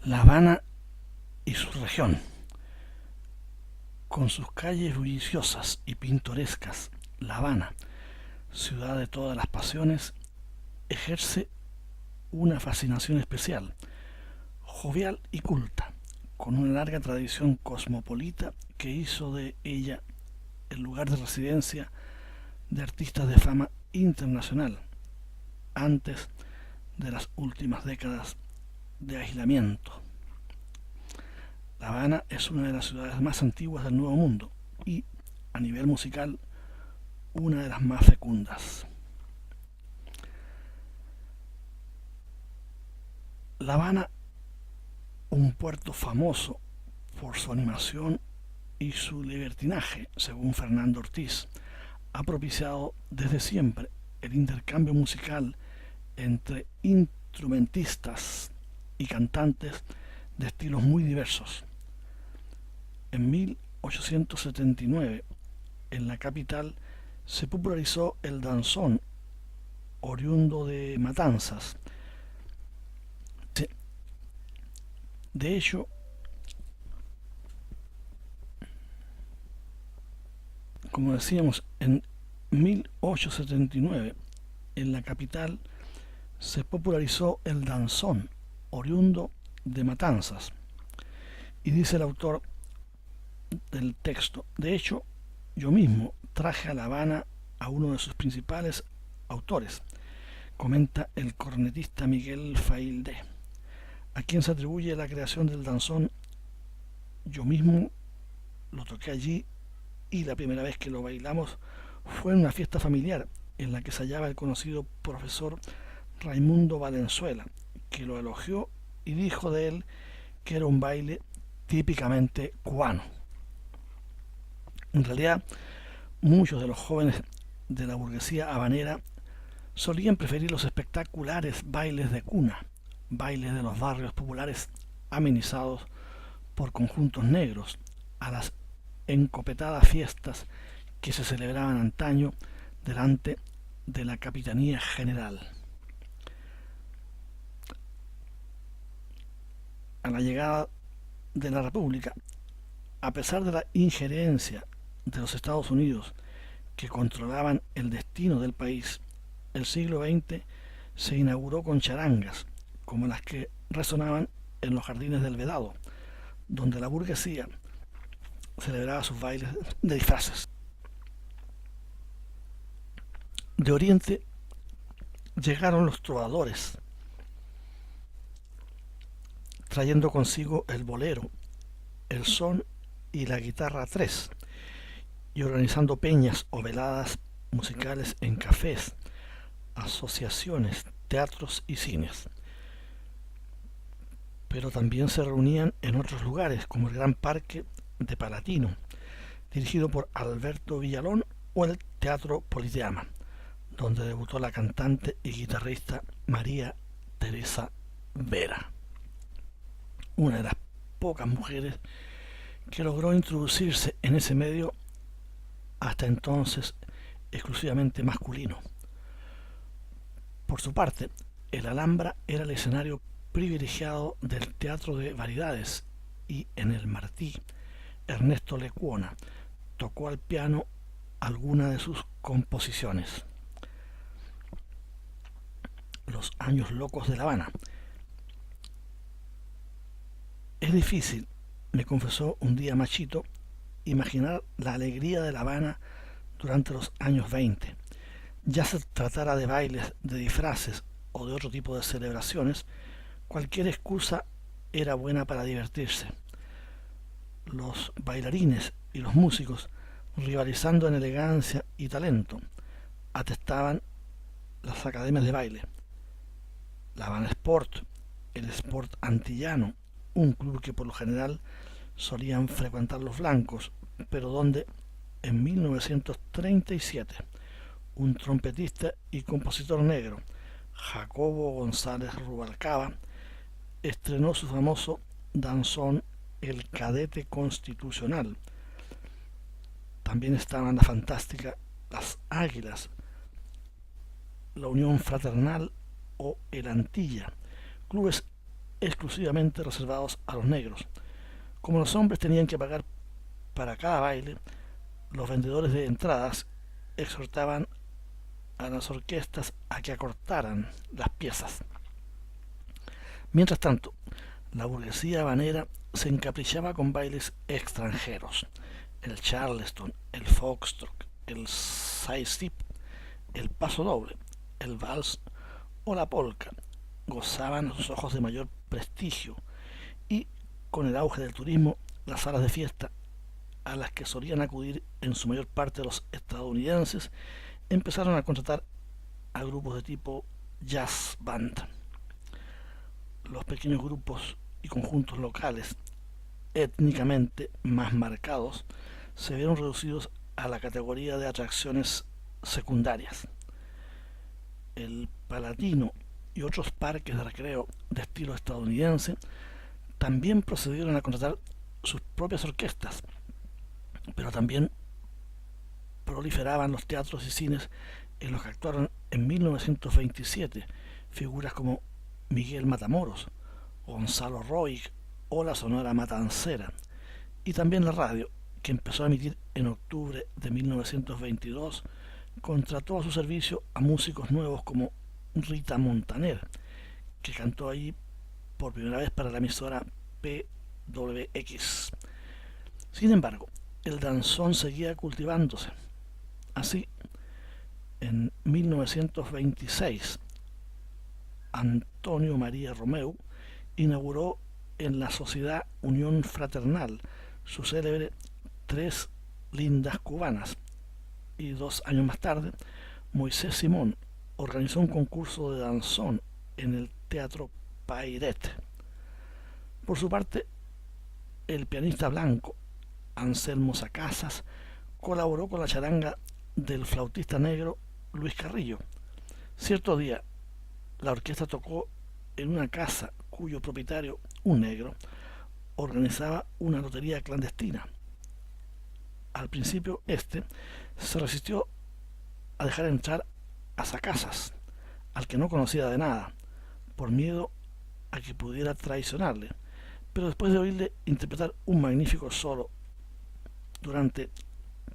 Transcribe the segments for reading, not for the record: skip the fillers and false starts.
La Habana y su región, con sus calles bulliciosas y pintorescas, La Habana, ciudad de todas las pasiones, ejerce una fascinación especial, jovial y culta, con una larga tradición cosmopolita que hizo de ella el lugar de residencia de artistas de fama internacional antes de las últimas décadas de aislamiento. La Habana es una de las ciudades más antiguas del Nuevo Mundo y, a nivel musical, una de las más fecundas. La Habana, un puerto famoso por su animación y su libertinaje, según Fernando Ortiz, ha propiciado desde siempre el intercambio musical entre instrumentistas y cantantes de estilos muy diversos. En 1879, en la capital, se popularizó el danzón, oriundo de Matanzas. De hecho, como decíamos, en 1879, en la capital, se popularizó el danzón, oriundo de Matanzas. Y dice el autor del texto: de hecho, yo mismo traje a La Habana a uno de sus principales autores, comenta el cornetista Miguel Faildé, a quien se atribuye la creación del danzón. Yo mismo lo toqué allí y la primera vez que lo bailamos fue en una fiesta familiar en la que se hallaba el conocido profesor Raimundo Valenzuela, que lo elogió y dijo de él que era un baile típicamente cubano. En realidad, muchos de los jóvenes de la burguesía habanera solían preferir los espectaculares bailes de cuna, bailes de los barrios populares amenizados por conjuntos negros, a las encopetadas fiestas que se celebraban antaño delante de la Capitanía General. A la llegada de la República, a pesar de la injerencia de los Estados Unidos que controlaban el destino del país, el siglo XX se inauguró con charangas como las que resonaban en los jardines del Vedado, donde la burguesía celebraba sus bailes de disfraces. De Oriente llegaron los trovadores, trayendo consigo el bolero, el son y la guitarra a tres, y organizando peñas o veladas musicales en cafés, asociaciones, teatros y cines. Pero también se reunían en otros lugares, como el Gran Parque de Palatino, dirigido por Alberto Villalón, o el Teatro Politeama, donde debutó la cantante y guitarrista María Teresa Vera, una de las pocas mujeres que logró introducirse en ese medio hasta entonces exclusivamente masculino. Por su parte, el Alhambra era el escenario privilegiado del teatro de variedades y en el Martí, Ernesto Lecuona tocó al piano alguna de sus composiciones. Los años locos de La Habana. Es difícil, me confesó un día Machito, imaginar la alegría de La Habana durante los años 20. Ya se tratara de bailes, de disfraces o de otro tipo de celebraciones, cualquier excusa era buena para divertirse. Los bailarines y los músicos, rivalizando en elegancia y talento, atestaban las academias de baile. La Habana Sport, el Sport Antillano, un club que por lo general solían frecuentar los blancos, pero donde en 1937 un trompetista y compositor negro, Jacobo González Rubalcaba, estrenó su famoso danzón El Cadete Constitucional. También estaban la fantástica Las Águilas, la Unión Fraternal o el Antilla, clubes exclusivamente reservados a los negros. Como los hombres tenían que pagar para cada baile, los vendedores de entradas exhortaban a las orquestas a que acortaran las piezas. Mientras tanto, la burguesía habanera se encaprichaba con bailes extranjeros: el charleston, el foxtrot, el side-step, el paso doble, el vals o la polka. Gozaban a sus ojos de mayor prestigio, y con el auge del turismo, las salas de fiesta, a las que solían acudir en su mayor parte los estadounidenses, empezaron a contratar a grupos de tipo jazz band. Los pequeños grupos y conjuntos locales étnicamente más marcados se vieron reducidos a la categoría de atracciones secundarias. El Palatino y otros parques de recreo de estilo estadounidense también procedieron a contratar sus propias orquestas, pero también proliferaban los teatros y cines en los que actuaron en 1927 figuras como Miguel Matamoros, Gonzalo Roig o la Sonora Matancera, y también la radio, que empezó a emitir en octubre de 1922, contrató a su servicio a músicos nuevos como Rita Montaner, que cantó allí por primera vez para la emisora PWX. Sin embargo, el danzón seguía cultivándose. Así, en 1926, Antonio María Romeu inauguró en la Sociedad Unión Fraternal su célebre Tres Lindas Cubanas, y 2 años más tarde, Moisés Simón organizó un concurso de danzón en el Teatro Pairet. Por su parte, el pianista blanco Anselmo Sacasas colaboró con la charanga del flautista negro Luis Carrillo. Cierto día, la orquesta tocó en una casa cuyo propietario, un negro, organizaba una lotería clandestina. Al principio, este se resistió a dejar entrar a Sacasas, al que no conocía de nada, por miedo a que pudiera traicionarle, pero después de oírle interpretar un magnífico solo durante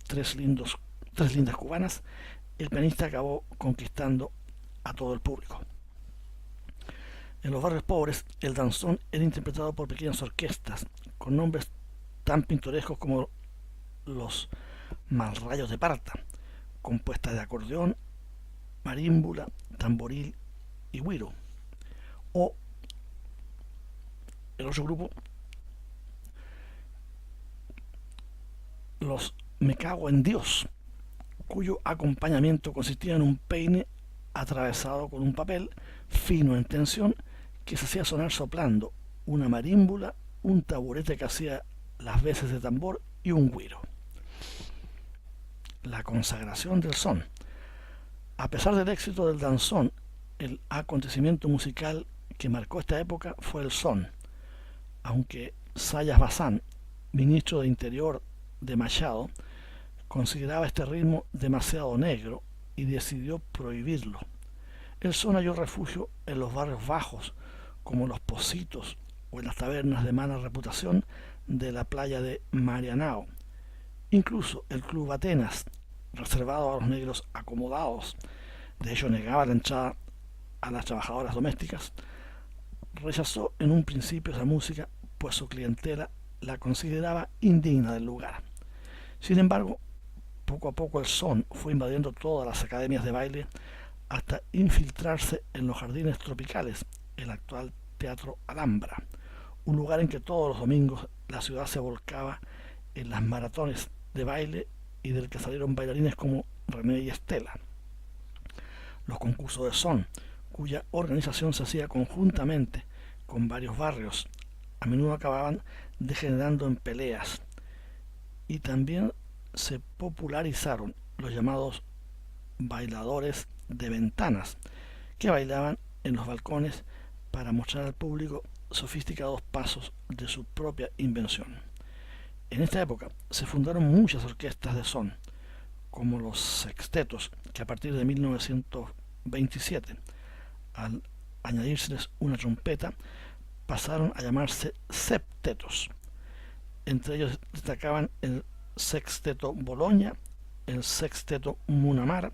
tres lindas cubanas, el pianista acabó conquistando a todo el público. En los barrios pobres, el danzón era interpretado por pequeñas orquestas con nombres tan pintorescos como los Malrayos de Parta, compuestas de acordeón, marímbula, tamboril y güiro. O el otro grupo, los Me Cago en Dios, cuyo acompañamiento consistía en un peine atravesado con un papel fino en tensión que se hacía sonar soplando una marímbula, un taburete que hacía las veces de tambor y un güiro. La consagración del son. A pesar del éxito del danzón, el acontecimiento musical que marcó esta época fue el son, aunque Sayas Bazán, ministro de Interior de Machado, consideraba este ritmo demasiado negro y decidió prohibirlo. El son halló refugio en los barrios bajos, como los Pocitos, o en las tabernas de mala reputación de la playa de Marianao. Incluso el Club Atenas, reservado a los negros acomodados, de hecho negaba la entrada a las trabajadoras domésticas, rechazó en un principio esa música, pues su clientela la consideraba indigna del lugar. Sin embargo, poco a poco el son fue invadiendo todas las academias de baile hasta infiltrarse en los jardines tropicales, el actual Teatro Alhambra, un lugar en que todos los domingos la ciudad se volcaba en las maratones de baile y del que salieron bailarines como René y Estela. Los concursos de son, cuya organización se hacía conjuntamente con varios barrios, a menudo acababan degenerando en peleas, y también se popularizaron los llamados bailadores de ventanas, que bailaban en los balcones para mostrar al público sofisticados pasos de su propia invención. En esta época se fundaron muchas orquestas de son, como los sextetos, que a partir de 1927, al añadírseles una trompeta, pasaron a llamarse septetos. Entre ellos destacaban el Sexteto Bologna, el Sexteto Munamar,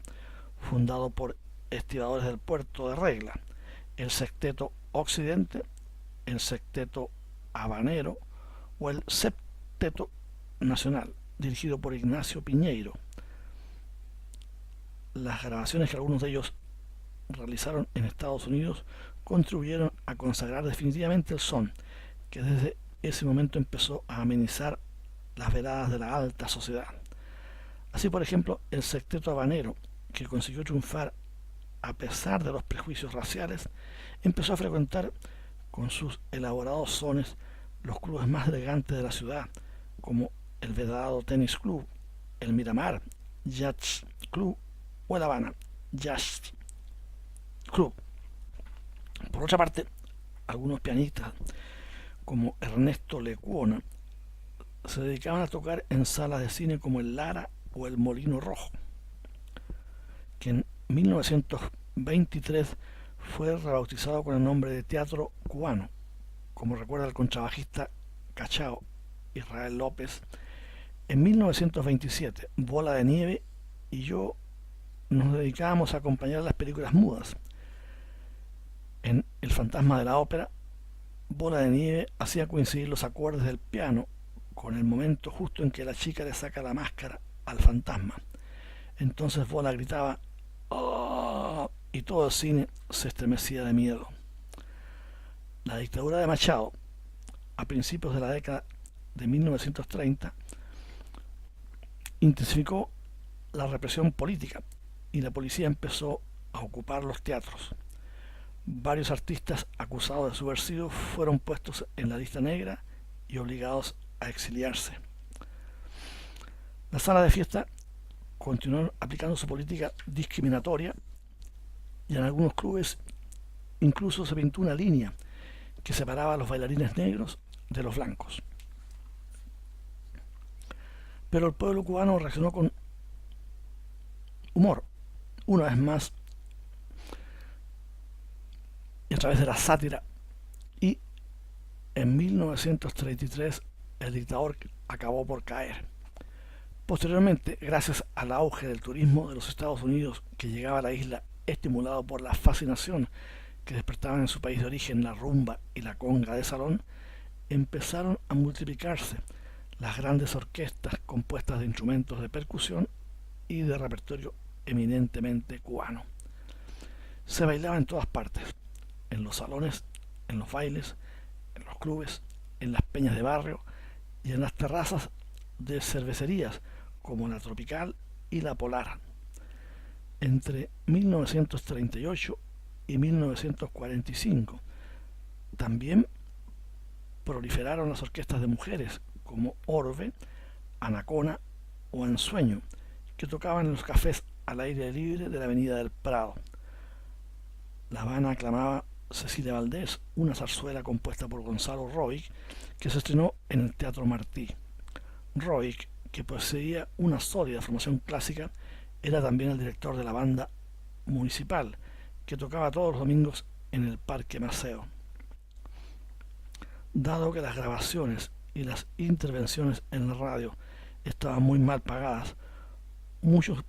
fundado por estibadores del puerto de Regla, el Sexteto Occidente, el Sexteto Habanero o el Septeto Nacional, dirigido por Ignacio Piñeiro. Las grabaciones que algunos de ellos realizaron en Estados Unidos contribuyeron a consagrar definitivamente el son, que desde ese momento empezó a amenizar las veladas de la alta sociedad. Así, por ejemplo, el Sexteto Habanero, que consiguió triunfar a pesar de los prejuicios raciales, empezó a frecuentar con sus elaborados sones los clubes más elegantes de la ciudad, como el Vedado Tennis Club, el Miramar Yacht Club o el Habana Yacht Club. Por otra parte, algunos pianistas como Ernesto Lecuona se dedicaban a tocar en salas de cine como el Lara o el Molino Rojo, que en 1923 fue rebautizado con el nombre de Teatro Cubano, como recuerda el contrabajista Cachao Israel López. En 1927, Bola de Nieve y yo nos dedicábamos a acompañar las películas mudas. En El Fantasma de la Ópera, Bola de Nieve hacía coincidir los acordes del piano con el momento justo en que la chica le saca la máscara al fantasma. Entonces Bola gritaba ¡oh!, y todo el cine se estremecía de miedo. La dictadura de Machado, a principios de la década de 1930, intensificó la represión política y la policía empezó a ocupar los teatros. Varios artistas acusados de subversivos fueron puestos en la lista negra y obligados a exiliarse. Las salas de fiesta continuaron aplicando su política discriminatoria y en algunos clubes incluso se pintó una línea que separaba a los bailarines negros de los blancos. Pero el pueblo cubano reaccionó con humor, una vez más, y a través de la sátira, y en 1933 el dictador acabó por caer. Posteriormente, gracias al auge del turismo de los Estados Unidos que llegaba a la isla estimulado por la fascinación que despertaban en su país de origen la rumba y la conga de salón, empezaron a multiplicarse las grandes orquestas compuestas de instrumentos de percusión y de repertorio eminentemente cubano. Se bailaba en todas partes, en los salones, en los bailes, en los clubes, en las peñas de barrio y en las terrazas de cervecerías como la Tropical y la Polar. Entre 1938 y 1945 también proliferaron las orquestas de mujeres como Orbe, Anacona o Ensueño, que tocaban en los cafés al aire libre de la Avenida del Prado. La Habana aclamaba Cecilia Valdés, una zarzuela compuesta por Gonzalo Roig, que se estrenó en el Teatro Martí. Roig, que poseía una sólida formación clásica, era también el director de la banda municipal, que tocaba todos los domingos en el Parque Maceo. Dado que las grabaciones y las intervenciones en la radio estaban muy mal pagadas, muchos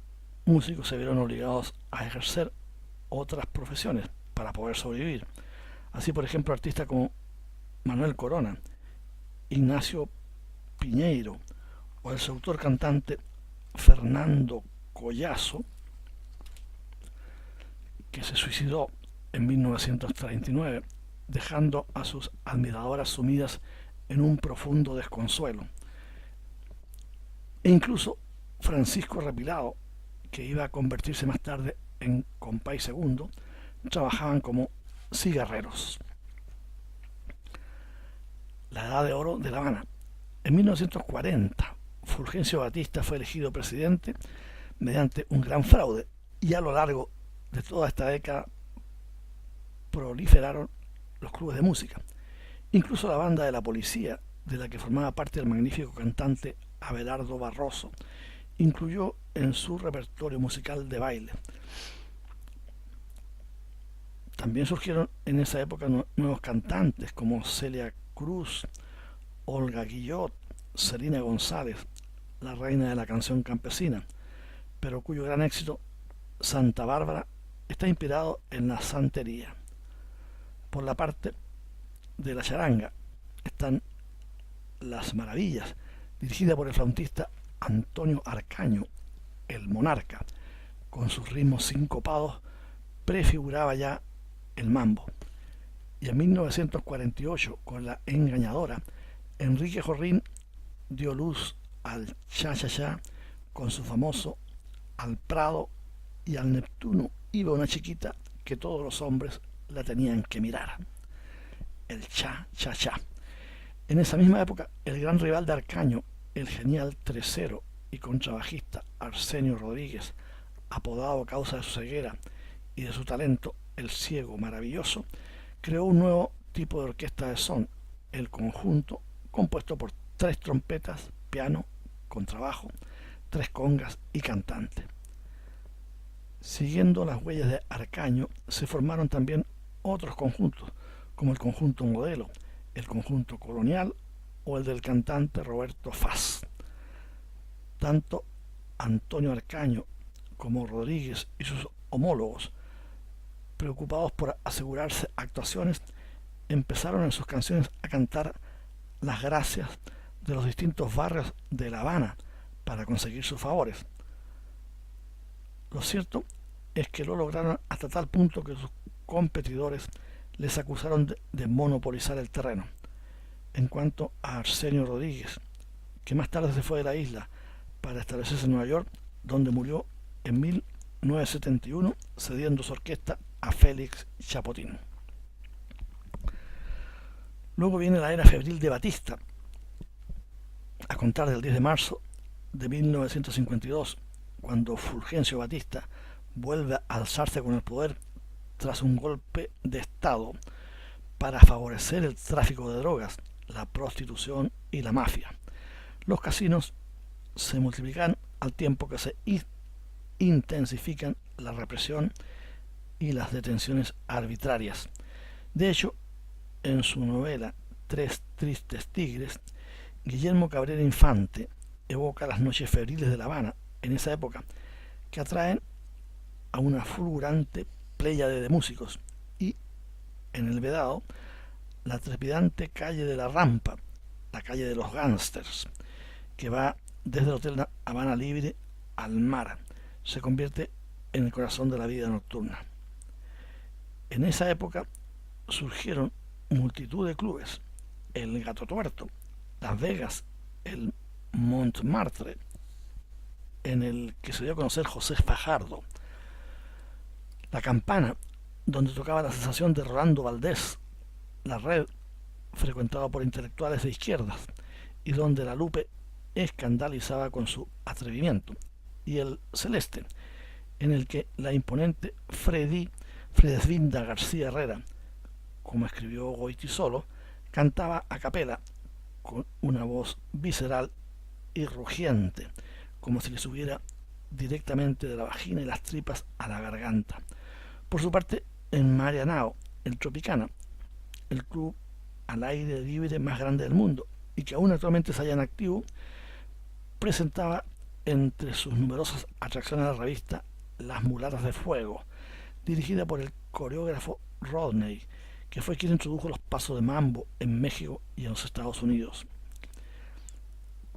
músicos se vieron obligados a ejercer otras profesiones para poder sobrevivir. Así, por ejemplo, artistas como Manuel Corona, Ignacio Piñeiro o el seductor cantante Fernando Collazo, que se suicidó en 1939, dejando a sus admiradoras sumidas en un profundo desconsuelo. E incluso Francisco Repilado, que iba a convertirse más tarde en Compay Segundo, trabajaban como cigarreros. La Edad de Oro de La Habana. En 1940, Fulgencio Batista fue elegido presidente mediante un gran fraude, y a lo largo de toda esta década proliferaron los clubes de música. Incluso la banda de la policía, de la que formaba parte el magnífico cantante Abelardo Barroso, incluyó en su repertorio musical de baile También surgieron en esa época nuevos cantantes como Celia Cruz, Olga Guillot, Celina González, la reina de la canción campesina, pero cuyo gran éxito, Santa Bárbara, está inspirado en la santería. Por la parte de la charanga están Las Maravillas, dirigida por el flautista Antonio Arcaño, el monarca. Con sus ritmos sincopados prefiguraba ya el mambo. Y en 1948, con La Engañadora, Enrique Jorrín dio luz al cha-cha-cha con su famoso Al Prado y al Neptuno iba una chiquita que todos los hombres la tenían que mirar. El cha-cha-cha. En esa misma época, el gran rival de Arcaño, el genial tresero y contrabajista Arsenio Rodríguez, apodado a causa de su ceguera y de su talento, el ciego maravilloso, creó un nuevo tipo de orquesta de son, el conjunto, compuesto por 3 trompetas, piano, contrabajo, 3 congas y cantante. Siguiendo las huellas de Arcaño, se formaron también otros conjuntos, como el conjunto Modelo, el conjunto Colonial o el del cantante Roberto Faz. Tanto Antonio Arcaño como Rodríguez y sus homólogos, preocupados por asegurarse actuaciones, empezaron en sus canciones a cantar las gracias de los distintos barrios de La Habana para conseguir sus favores. Lo cierto es que lo lograron hasta tal punto que sus competidores les acusaron de monopolizar el terreno. En cuanto a Arsenio Rodríguez, que más tarde se fue de la isla para establecerse en Nueva York, donde murió en 1971 cediendo su orquesta a Félix Chapotín. Luego viene la era febril de Batista, a contar del 10 de marzo de 1952, cuando Fulgencio Batista vuelve a alzarse con el poder tras un golpe de Estado para favorecer el tráfico de drogas, la prostitución y la mafia. Los casinos se multiplican al tiempo que se intensifican la represión y las detenciones arbitrarias. De hecho, en su novela Tres tristes tigres, Guillermo Cabrera Infante evoca las noches febriles de La Habana en esa época, que atraen a una fulgurante pléyade de músicos, y en El Vedado, la trepidante calle de la Rampa, la calle de los gángsters, que va desde el Hotel Habana Libre al mar, se convierte en el corazón de la vida nocturna. En esa época surgieron multitud de clubes: el Gato Tuerto, Las Vegas, el Montmartre, en el que se dio a conocer José Fajardo, La Campana, donde tocaba la sensación de Rolando Valdés, La Red, frecuentado por intelectuales de izquierdas, y donde la Lupe escandalizaba con su atrevimiento, y el Celeste, en el que la imponente Fredesvinda García Herrera, como escribió Goytisolo, cantaba a capela con una voz visceral y rugiente, como si le subiera directamente de la vagina y las tripas a la garganta. Por su parte, en Marianao, el Tropicana, el club al aire libre más grande del mundo y que aún actualmente se halla en activo, presentaba entre sus numerosas atracciones la revista Las Mulatas de Fuego, dirigida por el coreógrafo Rodney, que fue quien introdujo los pasos de mambo en México y en los Estados Unidos.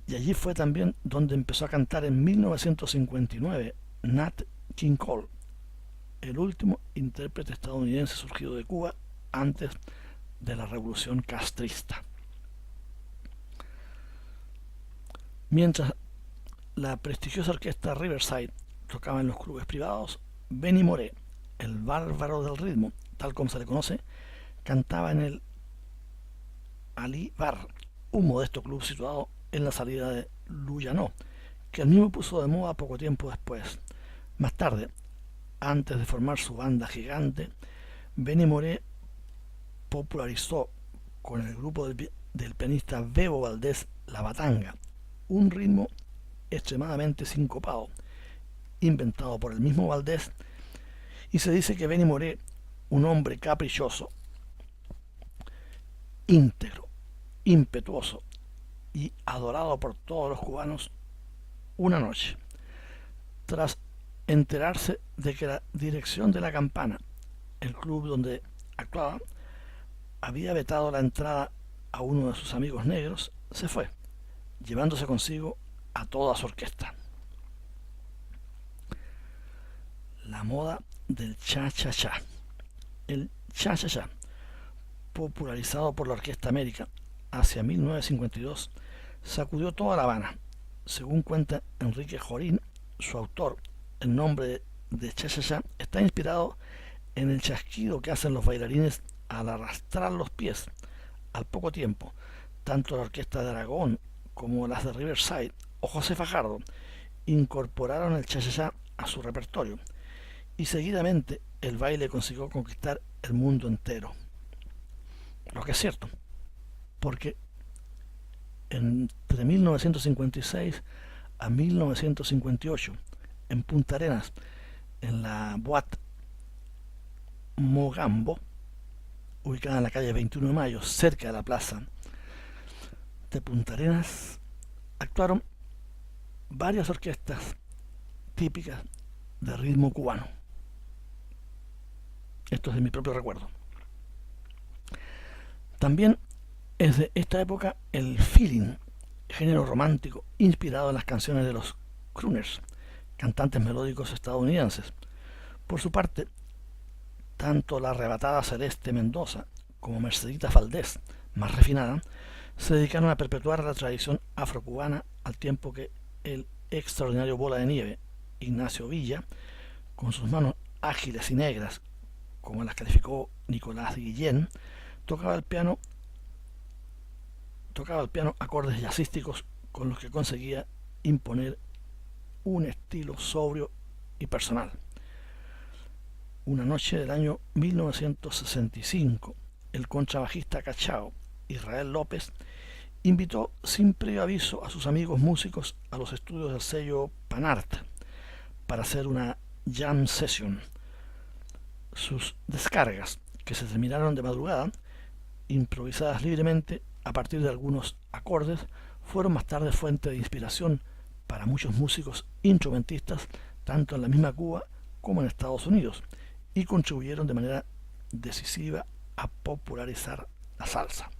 Y allí fue también donde empezó a cantar en 1959 Nat King Cole, el último intérprete estadounidense surgido de Cuba antes de la revolución castrista. Mientras la prestigiosa orquesta Riverside tocaba en los clubes privados, Benny Moré, el bárbaro del ritmo, tal como se le conoce, cantaba en el Ali Bar, un modesto club situado en la salida de Luyano, que él mismo puso de moda poco tiempo después. Más tarde, antes de formar su banda gigante, Benny Moré popularizó con el grupo del pianista Bebo Valdés la batanga, un ritmo extremadamente sincopado, inventado por el mismo Valdés, y se dice que Benny Moré un hombre caprichoso, íntegro, impetuoso y adorado por todos los cubanos, una noche, tras enterarse de que la dirección de La Campana, el club donde actuaba, había vetado la entrada a uno de sus amigos negros, se fue, llevándose consigo a toda su orquesta. La moda del cha-cha-cha. El cha-cha-cha, popularizado por la Orquesta América hacia 1952, sacudió toda La Habana. Según cuenta Enrique Jorín, su autor, el nombre de cha-cha-cha está inspirado en el chasquido que hacen los bailarines al arrastrar los pies. Al poco tiempo, tanto la Orquesta de Aragón como las de Riverside o José Fajardo incorporaron el cha-cha-cha a su repertorio, y seguidamente el baile consiguió conquistar el mundo entero. Lo que es cierto, porque entre 1956 a 1958, en Punta Arenas, en la Boate Mogambo, ubicada en la calle 21 de Mayo, cerca de la plaza de Punta Arenas, actuaron varias orquestas típicas de ritmo cubano. Esto es de mi propio recuerdo. También es de esta época el feeling, género romántico inspirado en las canciones de los crooners, cantantes melódicos estadounidenses. Por su parte, tanto la arrebatada Celeste Mendoza como Mercedita Valdés, más refinada, se dedicaron a perpetuar la tradición afrocubana, al tiempo que el extraordinario bola de nieve, Ignacio Villa, con sus manos ágiles y negras, como las calificó Nicolás Guillén, tocaba el piano acordes jazzísticos con los que conseguía imponer un estilo sobrio y personal. Una noche del año 1965, el contrabajista cachao Israel López invitó sin previo aviso a sus amigos músicos a los estudios del sello Panart para hacer una jam session. Sus descargas, que se terminaron de madrugada, improvisadas libremente a partir de algunos acordes, fueron más tarde fuente de inspiración para muchos músicos instrumentistas, tanto en la misma Cuba como en Estados Unidos, y contribuyeron de manera decisiva a popularizar la salsa.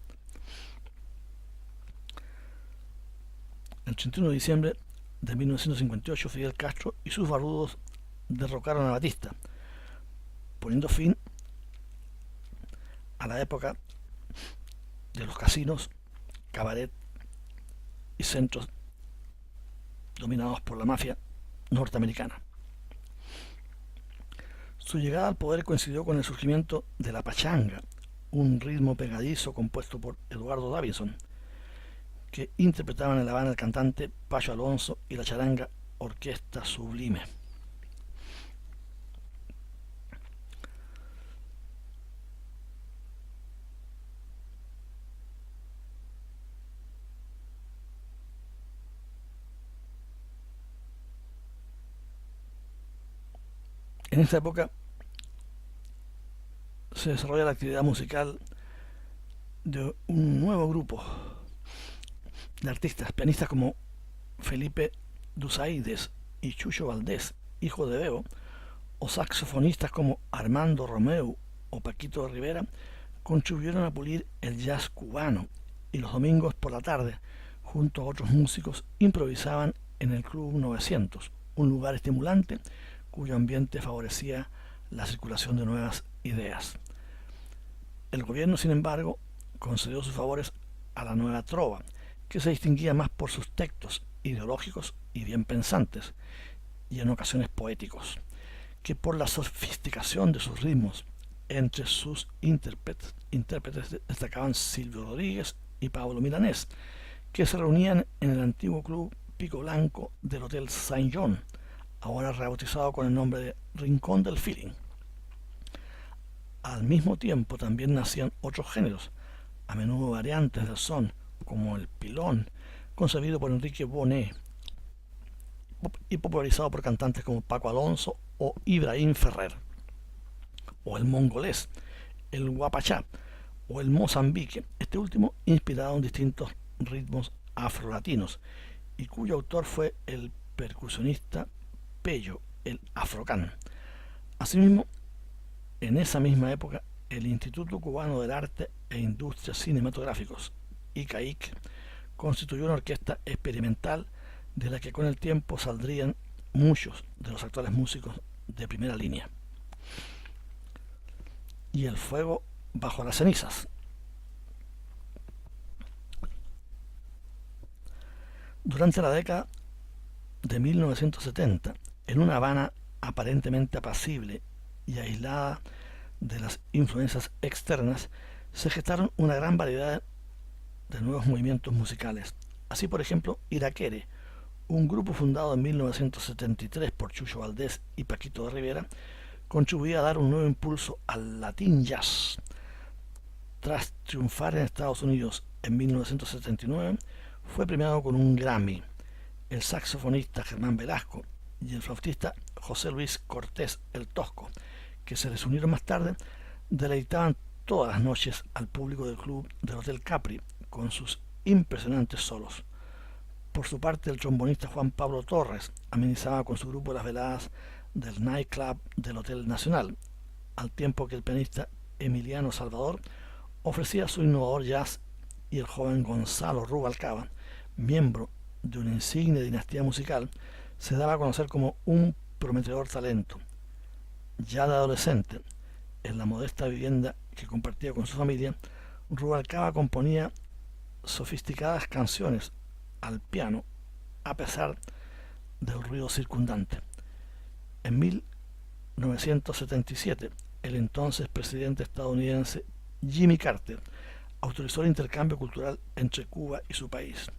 El 31 de diciembre de 1958, Fidel Castro y sus barbudos derrocaron a Batista, poniendo fin a la época de los casinos, cabaret y centros dominados por la mafia norteamericana. Su llegada al poder coincidió con el surgimiento de la pachanga, un ritmo pegadizo compuesto por Eduardo Davidson, que interpretaban en La Habana el cantante Pacho Alonso y la charanga Orquesta Sublime. En esta época se desarrolla la actividad musical de un nuevo grupo de artistas, pianistas como Felipe Dusaides y Chucho Valdés, hijo de Bebo, o saxofonistas como Armando Romeu o Paquito Rivera, contribuyeron a pulir el jazz cubano, y los domingos por la tarde, junto a otros músicos, improvisaban en el Club 900, un lugar estimulante cuyo ambiente favorecía la circulación de nuevas ideas. El gobierno, sin embargo, concedió sus favores a la nueva trova, que se distinguía más por sus textos ideológicos y bien pensantes, y en ocasiones poéticos, que por la sofisticación de sus ritmos. Entre sus intérpretes destacaban Silvio Rodríguez y Pablo Milanés, que se reunían en el antiguo club Pico Blanco del Hotel Saint John, ahora rebautizado con el nombre de Rincón del Feeling. Al mismo tiempo también nacían otros géneros, a menudo variantes del son, como el pilón, concebido por Enrique Bonet y popularizado por cantantes como Paco Alonso o Ibrahim Ferrer. o el mongolés, el guapachá o el mozambique, este último inspirado en distintos ritmos afrolatinos y cuyo autor fue el percusionista Pello, el Afrocán. Asimismo, en esa misma época, el Instituto Cubano del Arte e Industrias Cinematográficos, ICAIC, constituyó una orquesta experimental de la que con el tiempo saldrían muchos de los actuales músicos de primera línea. Y el fuego bajo las cenizas. Durante la década de 1970, en una Habana aparentemente apacible y aislada de las influencias externas, se gestaron una gran variedad de nuevos movimientos musicales. Así, por ejemplo, Iraquere, un grupo fundado en 1973 por Chucho Valdés y Paquito de Rivera, contribuía a dar un nuevo impulso al Latin Jazz. Tras triunfar en Estados Unidos en 1979, fue premiado con un Grammy. El saxofonista Germán Velasco y el flautista José Luis Cortés el Tosco, que se les unieron más tarde, deleitaban todas las noches al público del club del Hotel Capri con sus impresionantes solos. Por su parte, el trombonista Juan Pablo Torres amenizaba con su grupo las veladas del nightclub del Hotel Nacional, al tiempo que el pianista Emiliano Salvador ofrecía su innovador jazz y el joven Gonzalo Rubalcaba, miembro de una insigne dinastía musical, se daba a conocer como un prometedor talento. Ya de adolescente, en la modesta vivienda que compartía con su familia, Rubalcaba componía sofisticadas canciones al piano a pesar del ruido circundante. En 1977, el entonces presidente estadounidense Jimmy Carter autorizó el intercambio cultural entre Cuba y su país,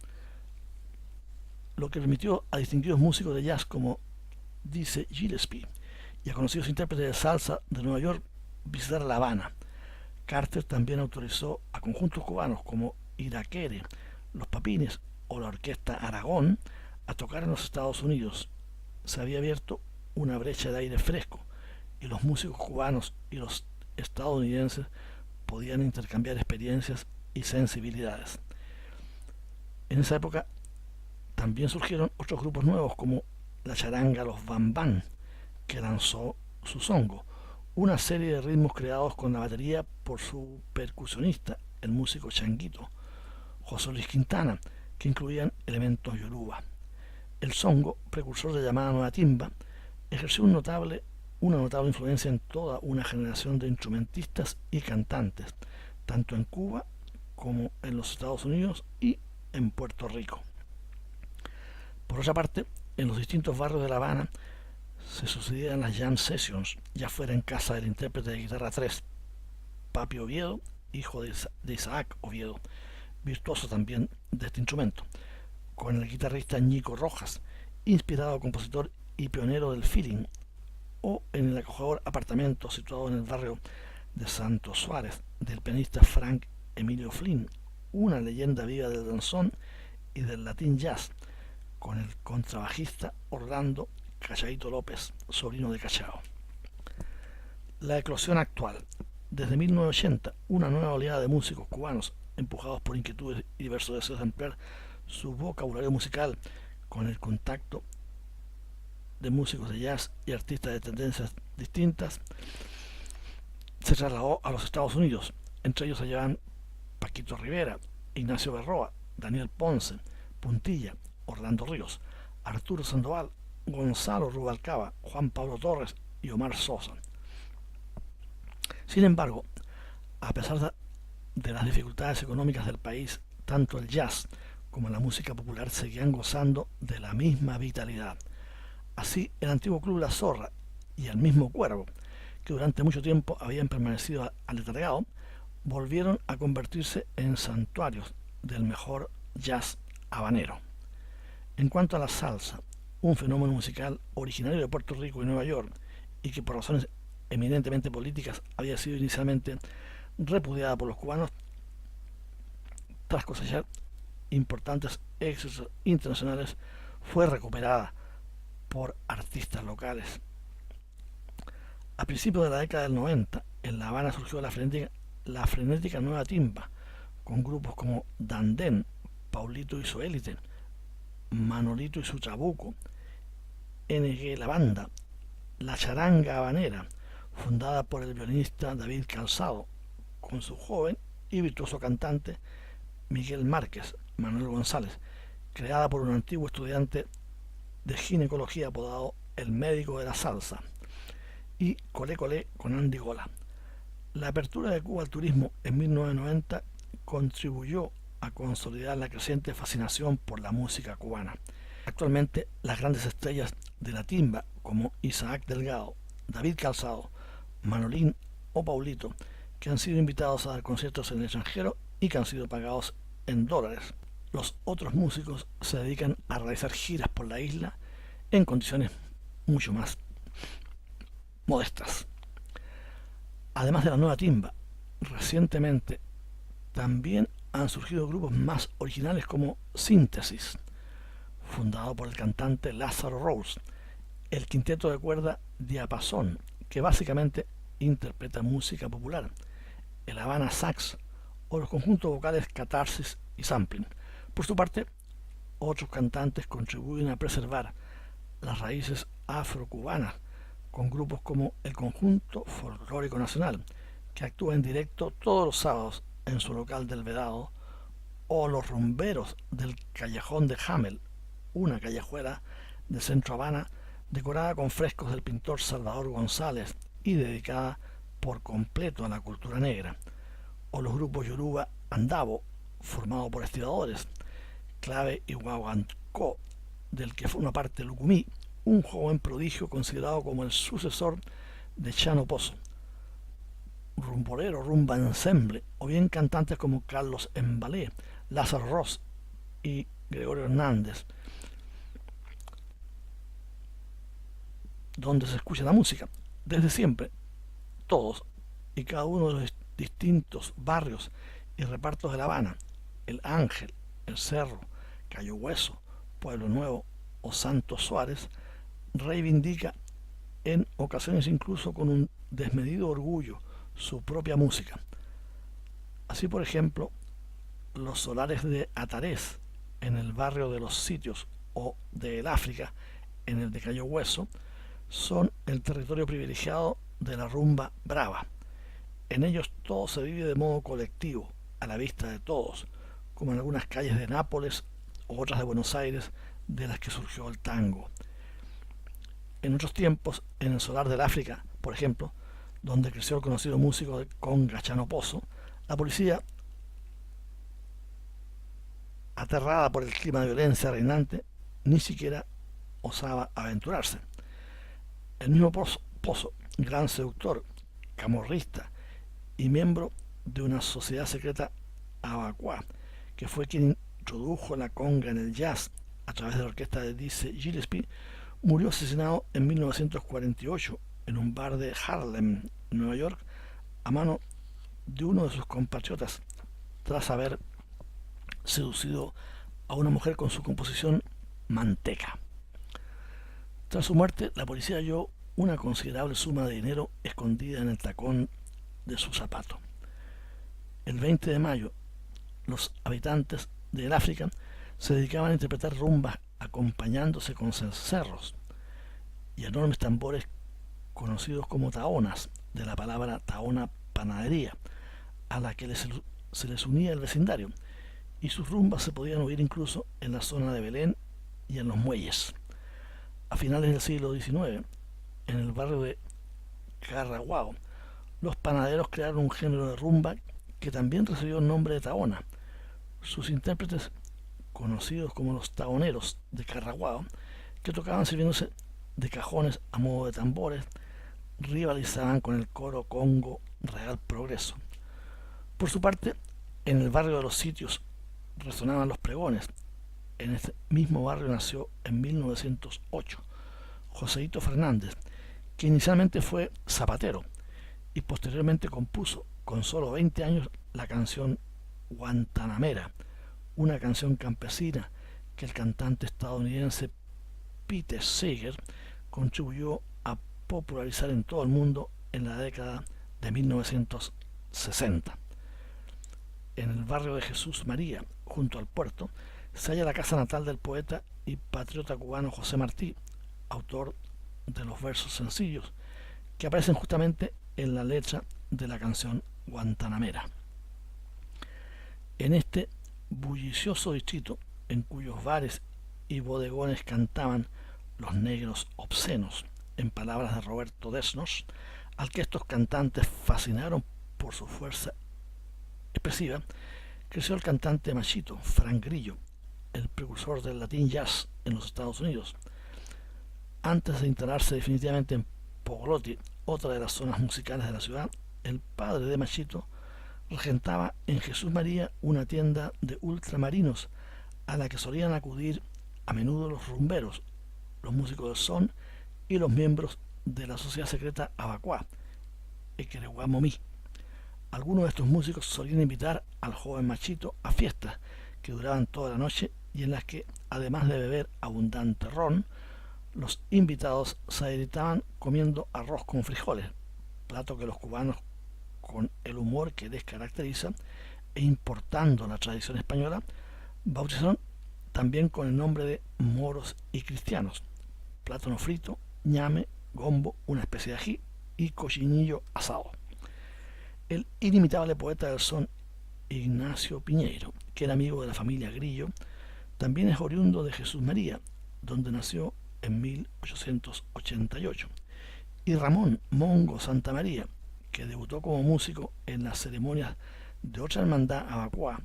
lo que permitió a distinguidos músicos de jazz como Dizzy Gillespie y a conocidos intérpretes de salsa de Nueva York visitar La Habana. Carter también autorizó a conjuntos cubanos como Iraquere, Los Papines o la Orquesta Aragón a tocar en los Estados Unidos. Se había abierto una brecha de aire fresco y los músicos cubanos y los estadounidenses podían intercambiar experiencias y sensibilidades. En esa época también surgieron otros grupos nuevos como la charanga Los Bambán, que lanzó su songo, una serie de ritmos creados con la batería por su percusionista, el músico Changuito, José Luis Quintana, que incluían elementos yoruba. El songo, precursor de llamada nueva timba, ejerció una notable influencia en toda una generación de instrumentistas y cantantes, tanto en Cuba como en los Estados Unidos y en Puerto Rico. Por otra parte, en los distintos barrios de La Habana se sucedían las jam sessions, ya fuera en casa del intérprete de guitarra 3, Papi Oviedo, hijo de Isaac Oviedo, virtuoso también de este instrumento, con el guitarrista Ñico Rojas, inspirado compositor y pionero del feeling, o en el acogedor apartamento situado en el barrio de Santo Suárez, del pianista Frank Emilio Flynn, una leyenda viva del danzón y del latín jazz, con el contrabajista Orlando Cachaito López, sobrino de Cachao. La eclosión actual. Desde 1980, una nueva oleada de músicos cubanos, empujados por inquietudes y diversos deseos de ampliar su vocabulario musical con el contacto de músicos de jazz y artistas de tendencias distintas, se trasladó a los Estados Unidos. Entre ellos se hallaban Paquito Rivera, Ignacio Berroa, Daniel Ponce, Puntilla, Orlando Ríos, Arturo Sandoval, Gonzalo Rubalcaba, Juan Pablo Torres y Omar Sosa. Sin embargo, a pesar de las dificultades económicas del país, tanto el jazz como la música popular seguían gozando de la misma vitalidad. Así, el antiguo Club La Zorra y el mismo Cuervo, que durante mucho tiempo habían permanecido aletargados, volvieron a convertirse en santuarios del mejor jazz habanero. En cuanto a la salsa, un fenómeno musical originario de Puerto Rico y Nueva York, y que por razones eminentemente políticas había sido inicialmente repudiada por los cubanos, tras cosechar importantes éxitos internacionales, fue recuperada por artistas locales. A principios de la década del 90, en La Habana surgió la frenética nueva timba, con grupos como Dandén, Paulito y su élite, Manolito y su trabuco, NG La Banda, La Charanga Habanera, fundada por el violinista David Calzado, con su joven y virtuoso cantante Miguel Márquez, Manuel González, creada por un antiguo estudiante de ginecología apodado el médico de la salsa, y Colé Colé con Andy Gola. La apertura de Cuba al turismo en 1990 contribuyó a consolidar la creciente fascinación por la música cubana. Actualmente, las grandes estrellas de la timba como Isaac Delgado, David Calzado, Manolín o Paulito, que han sido invitados a dar conciertos en el extranjero y que han sido pagados en dólares. Los otros músicos se dedican a realizar giras por la isla en condiciones mucho más modestas. Además de la nueva timba, recientemente también han surgido grupos más originales como Síntesis, fundado por el cantante Lázaro Rose, el quinteto de cuerda Diapasón, que básicamente interpreta música popular, el Habana Sax o los conjuntos vocales Catarsis y Sampling. Por su parte, otros cantantes contribuyen a preservar las raíces afrocubanas con grupos como el Conjunto Folclórico Nacional, que actúa en directo todos los sábados en su local del Vedado, o los Rumberos del Callejón de Hamel, una callejuela de Centro Habana decorada con frescos del pintor Salvador González y dedicada por completo a la cultura negra, o los grupos Yoruba Andabo, formado por estiradores, Clave y Guaguancó, del que forma parte Lucumí, un joven prodigio considerado como el sucesor de Chano Pozo, rumbolero, rumba ensemble, o bien cantantes como Carlos Embalé, Lázaro Ross y Gregorio Hernández, donde se escucha la música. Desde siempre, todos y cada uno de los distintos barrios y repartos de La Habana, El Ángel, El Cerro, Cayo Hueso, Pueblo Nuevo o Santos Suárez, reivindica en ocasiones incluso con un desmedido orgullo su propia música. Así, por ejemplo, los solares de Atarés en el barrio de Los Sitios o de El África en el de Cayo Hueso son el territorio privilegiado de la rumba brava. En ellos todo se vive de modo colectivo, a la vista de todos, como en algunas calles de Nápoles o otras de Buenos Aires de las que surgió el tango. En otros tiempos, en el solar del África, por ejemplo, donde creció el conocido músico de conga Chano Pozo, la policía, aterrada por el clima de violencia reinante, ni siquiera osaba aventurarse. El mismo Pozo, gran seductor, camorrista y miembro de una sociedad secreta abacuá, que fue quien introdujo la conga en el jazz a través de la orquesta de Dizzy Gillespie, murió asesinado en 1948 en un bar de Harlem, Nueva York, a mano de uno de sus compatriotas, tras haber seducido a una mujer con su composición Manteca. Tras su muerte, la policía halló una considerable suma de dinero escondida en el tacón de su zapato. El 20 de mayo, los habitantes del África se dedicaban a interpretar rumbas acompañándose con cencerros y enormes tambores conocidos como taonas, de la palabra taona panadería, a la que se les unía el vecindario, y sus rumbas se podían oír incluso en la zona de Belén y en los muelles. A finales del siglo XIX, en el barrio de Carraguao, los panaderos crearon un género de rumba que también recibió el nombre de taona. Sus intérpretes, conocidos como los taoneros de Carraguao, que tocaban sirviéndose de cajones a modo de tambores, rivalizaban con el coro Congo Real Progreso. Por su parte, en el barrio de Los Sitios resonaban los pregones. En este mismo barrio nació en 1908 Joseito Fernández, que inicialmente fue zapatero y posteriormente compuso, con solo 20 años, la canción Guantanamera, una canción campesina que el cantante estadounidense Pete Seeger contribuyó a popularizar en todo el mundo en la década de 1960. En el barrio de Jesús María, junto al puerto, se halla la casa natal del poeta y patriota cubano José Martí, autor de los versos sencillos que aparecen justamente en la letra de la canción Guantanamera. En este bullicioso distrito, en cuyos bares y bodegones cantaban los negros obscenos, en palabras de Roberto Desnos, al que estos cantantes fascinaron por su fuerza expresiva, creció el cantante machito Frank Grillo, el precursor del Latin Jazz en los Estados Unidos. Antes de instalarse definitivamente en Pogolotti, otra de las zonas musicales de la ciudad, el padre de Machito regentaba en Jesús María una tienda de ultramarinos a la que solían acudir a menudo los rumberos, los músicos del son y los miembros de la sociedad secreta Abacuá, Equereguamomí. Algunos de estos músicos solían invitar al joven Machito a fiestas que duraban toda la noche y en las que, además de beber abundante ron, los invitados se deleitaban comiendo arroz con frijoles, plato que los cubanos, con el humor que les caracteriza e importando la tradición española, bautizaron también con el nombre de moros y cristianos: plátano frito, ñame, gombo, una especie de ají y cochinillo asado. El inimitable poeta del son Ignacio Piñeiro, que era amigo de la familia Grillo, también es oriundo de Jesús María, donde nació en 1888, y Ramón Mongo Santamaría, que debutó como músico en las ceremonias de otra hermandad abacuá,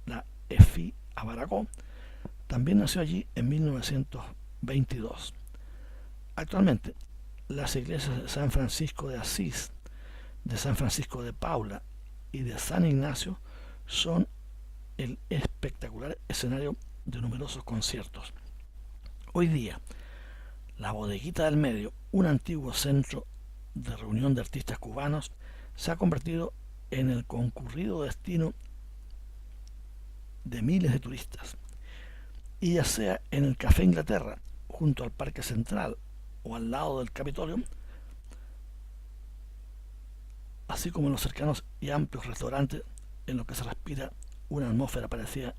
la Efi Abaracó, también nació allí en 1922. Actualmente, las iglesias de San Francisco de Asís, de San Francisco de Paula y de San Ignacio son el espectacular escenario de numerosos conciertos. Hoy día, la Bodeguita del Medio, un antiguo centro de reunión de artistas cubanos, se ha convertido en el concurrido destino de miles de turistas. Y ya sea en el Café Inglaterra, junto al Parque Central o al lado del Capitolio, así como en los cercanos y amplios restaurantes en los que se respira una atmósfera parecida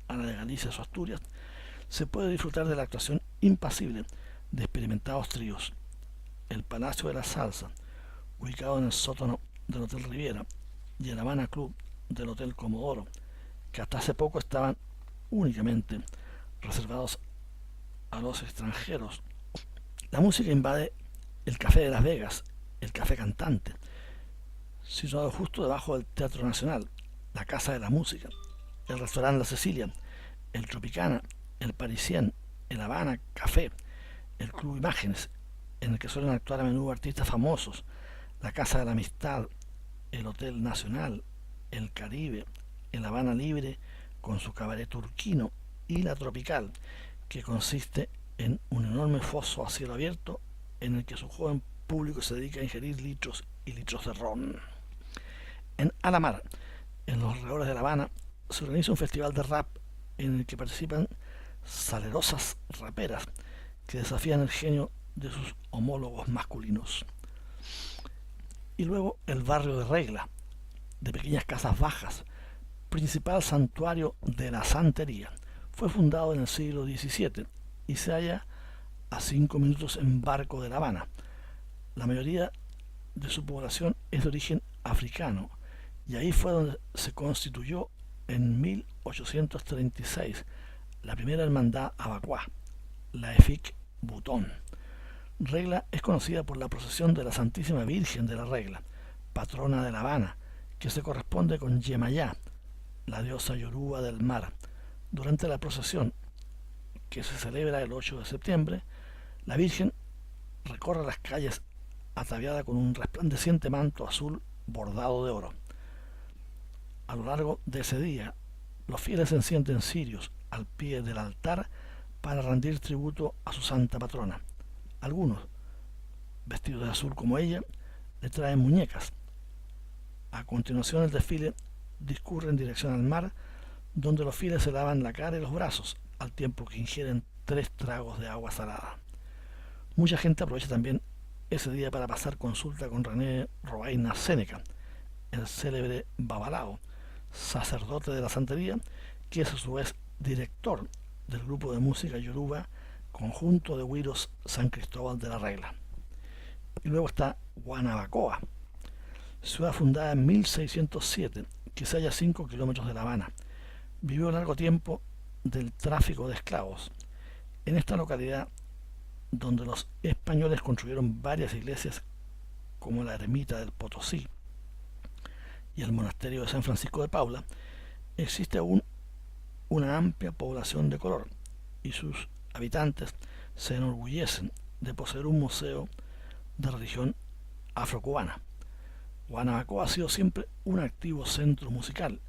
a la de Galicia o Asturias, se puede disfrutar de la actuación impasible de experimentados tríos. El Palacio de la Salsa, ubicado en el sótano del Hotel Riviera, y el Habana Club del Hotel Comodoro, que hasta hace poco estaban únicamente reservados a los extranjeros. La música invade el Café de Las Vegas, el Café Cantante, situado justo debajo del Teatro Nacional, la Casa de la Música, el Restaurante La Cecilia, el Tropicana, el Parisien, el Habana Café, el Club Imágenes, en el que suelen actuar a menudo artistas famosos, la Casa de la Amistad, el Hotel Nacional, el Caribe, el Habana Libre con su cabaret turquino, y la Tropical, que consiste en un enorme foso a cielo abierto en el que su joven público se dedica a ingerir litros y litros de ron. En Alamar, en los alrededores de La Habana, se organiza un festival de rap en el que participan salerosas raperas que desafían el genio de sus homólogos masculinos. Y luego el barrio de Regla, de pequeñas casas bajas, principal santuario de la santería. Fue fundado en el siglo XVII y se halla a 5 minutos en barco de La Habana. La mayoría de su población es de origen africano, y ahí fue donde se constituyó en 1836 la primera hermandad abacuá, la EFIC Butón. Regla es conocida por la procesión de la Santísima Virgen de la Regla, patrona de La Habana, que se corresponde con Yemayá, la diosa yoruba del mar. Durante la procesión, que se celebra el 8 de septiembre, la Virgen recorre las calles ataviada con un resplandeciente manto azul bordado de oro. A lo largo de ese día, los fieles encienden cirios al pie del altar para rendir tributo a su santa patrona. Algunos, vestidos de azul como ella, le traen muñecas. A continuación, el desfile discurre en dirección al mar, donde los fieles se lavan la cara y los brazos, al tiempo que ingieren 3 tragos de agua salada. Mucha gente aprovecha también ese día para pasar consulta con René Robaina Séneca, el célebre babalao, sacerdote de la santería, que es a su vez director del grupo de música yoruba Conjunto de Güiros San Cristóbal de la Regla. Y luego está Guanabacoa, ciudad fundada en 1607, que se halla a 5 kilómetros de La Habana. Vivió largo tiempo del tráfico de esclavos. En esta localidad, donde los españoles construyeron varias iglesias como la ermita del Potosí y el monasterio de San Francisco de Paula, existe aún una amplia población de color y sus habitantes se enorgullecen de poseer un museo de religión afrocubana. Guanabacoa ha sido siempre un activo centro musical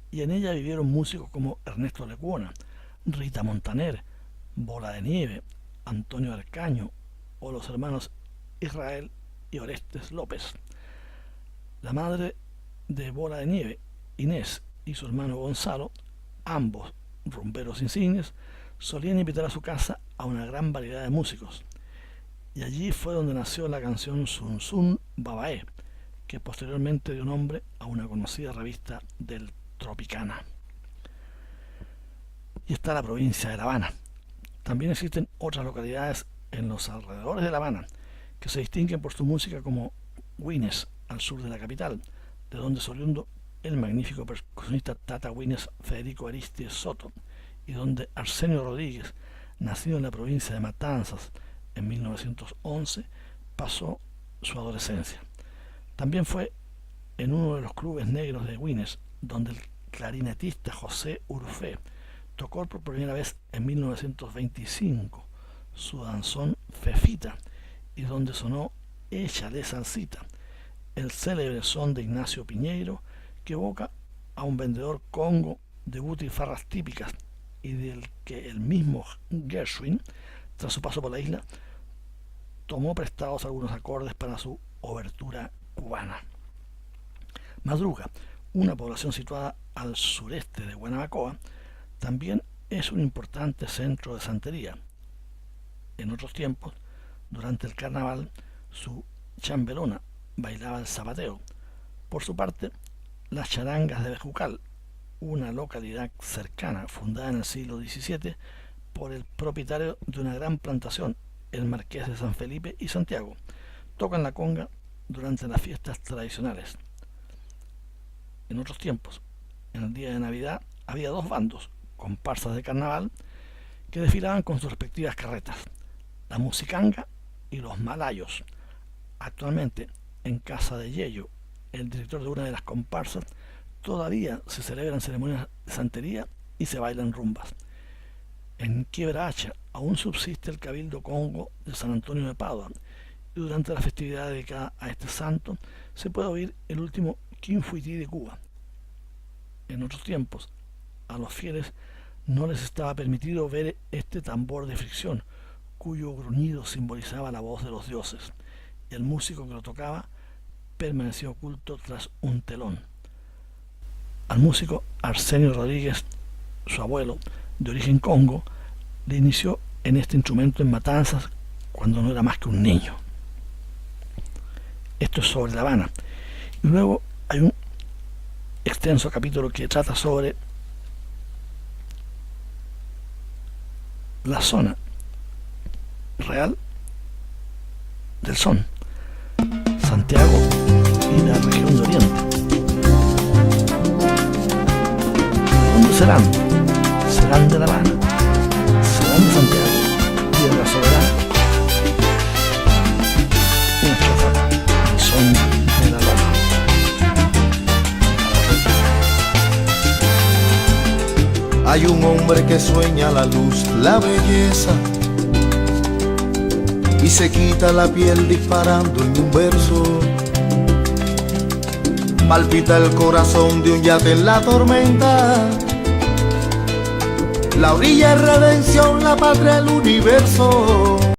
y en ella vivieron músicos como Ernesto Lecuona, Rita Montaner, Bola de Nieve, Antonio Arcaño o los hermanos Israel y Orestes López. La madre de Bola de Nieve, Inés, y su hermano Gonzalo, ambos rumberos insignes, solían invitar a su casa a una gran variedad de músicos. Y allí fue donde nació la canción Sun Sun Babae, que posteriormente dio nombre a una conocida revista del Tropicana. Y está la provincia de La Habana. También existen otras localidades en los alrededores de La Habana que se distinguen por su música, como Güines, al sur de la capital, de donde es oriundo el magnífico percusionista Tata Güines Federico Arístides Soto, y donde Arsenio Rodríguez, nacido en la provincia de Matanzas en 1911, pasó su adolescencia. También fue en uno de los clubes negros de Güines, donde el clarinetista José Urfé tocó por primera vez en 1925 su danzón Fefita, y donde sonó Échale Salsita, el célebre son de Ignacio Piñeiro, que evoca a un vendedor congo de butifarras típicas y del que el mismo Gershwin, tras su paso por la isla, tomó prestados algunos acordes para su obertura cubana. Madruga, una población situada al sureste de Guanabacoa, también es un importante centro de santería. En otros tiempos, durante el carnaval, su chambelona bailaba el zapateo. Por su parte, las charangas de Bejucal, una localidad cercana, fundada en el siglo XVII por el propietario de una gran plantación, el marqués de San Felipe y Santiago, tocan la conga durante las fiestas tradicionales. En otros tiempos, en el día de Navidad, había dos bandos, comparsas de carnaval, que desfilaban con sus respectivas carretas, la musicanga y los malayos. Actualmente, en Casa de Yello, el director de una de las comparsas, todavía se celebran ceremonias de santería y se bailan rumbas. En Quiebra Hacha aún subsiste el Cabildo Congo de San Antonio de Padua, y durante la festividad dedicada a este santo se puede oír el último Quinfuití de Cuba. En otros tiempos, a los fieles no les estaba permitido ver este tambor de fricción, cuyo gruñido simbolizaba la voz de los dioses. El músico que lo tocaba permaneció oculto tras un telón. Al músico Arsenio Rodríguez, su abuelo, de origen congo, le inició en este instrumento en Matanzas cuando no era más que un niño. Esto es sobre La Habana. Y luego hay un extenso capítulo que trata sobre la zona real del son, Santiago y la región de Oriente. ¿Dónde serán? Serán de La Habana, serán de Santiago y de la Soberana. Una estrofa y son de la Loma. Hay un hombre que sueña la luz, la belleza, y se quita la piel disparando en un verso. Palpita el corazón de un yate en la tormenta. La orilla es redención, la patria el universo.